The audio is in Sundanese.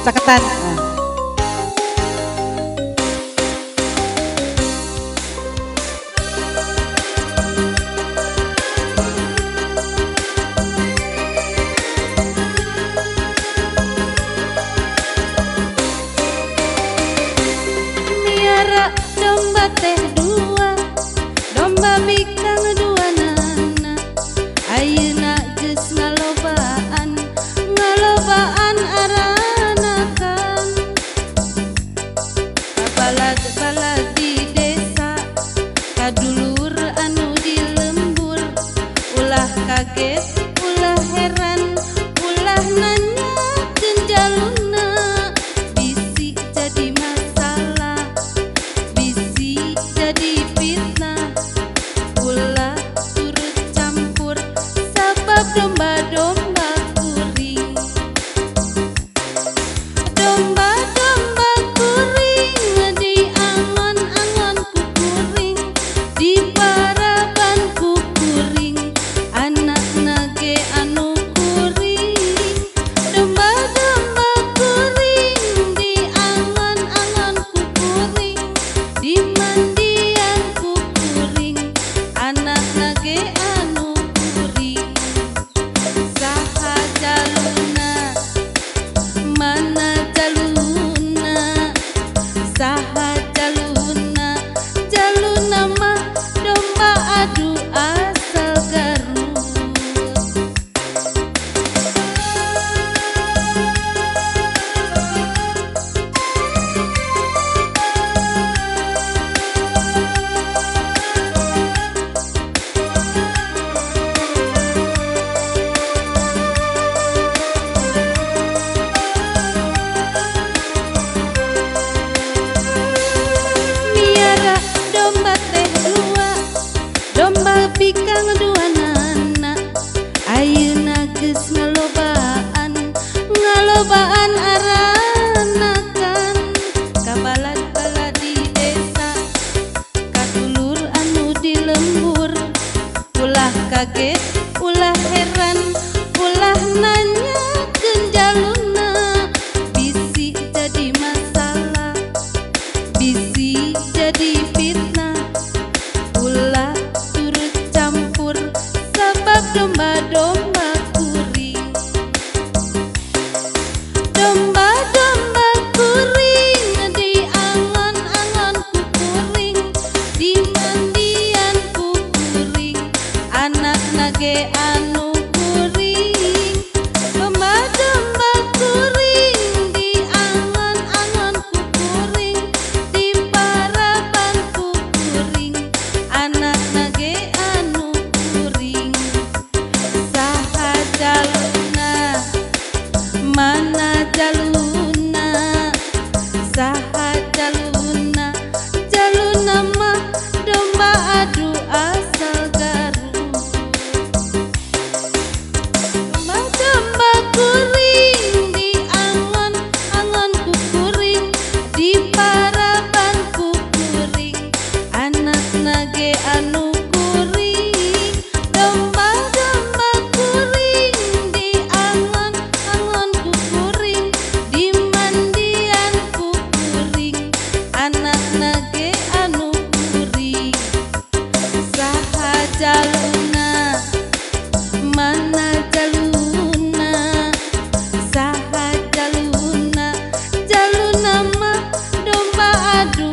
saketan. Miara domba teh dua, domba bikang dua nana. Ayeuna geus ngalobaan, ngalobaan aranakan. Kabalad-balad di desa, kadulur anu di lembur. Ulah kaget, ulah heran, ulah nanyakeun jaluna. Bisi jadi masalah, bisi jadi fitnah. Ulah turut campur sabab domba-domba kuring. Domba-domba kuring di angon-angon ku kuring, di paraban ku kuring, anakna ge anu kuring. Domba-domba kuring di angon-angon ku kuring, di mandian ku kuring, anakna ge anu kuring. Saha jaluna, mana jaluna, saha jaluna, jaluna mah domba adu asal Garut. Miara domba teh dua, domba bikang dua nana. Ayeuna geus ngalobaan, ngalobaan aranakan. Kabalad-balad di desa, kadulur anu di lembur. Ulah kaget, ulah heran, ulah nanyakeun jaluna. Bisi jadi masalah, bisi jadi fitnah. Ulah turut campur sabab domba-domba kuring. Domba-domba kuring di angon-angon ku kuring, di mandian ku kuring, anakna ge anu kuring. Domba-domba kuring di angon-angon ku kuring, di paraban ku kuring, anakna ge anu kuring. Saha jaluna, mana jaluna, saha jaluna, jaluna mah domba adu asal Garut. Domba-domba kuring di angon-angon ku kuring, di paraban ku kuring, anakna ge anu kuring. Domba-domba kuring di angon-angon ku kuring, di mandian ku kuring, anakna ge anu kuring. Saha jaluna, mana jaluna, saha jaluna, jaluna mah domba adu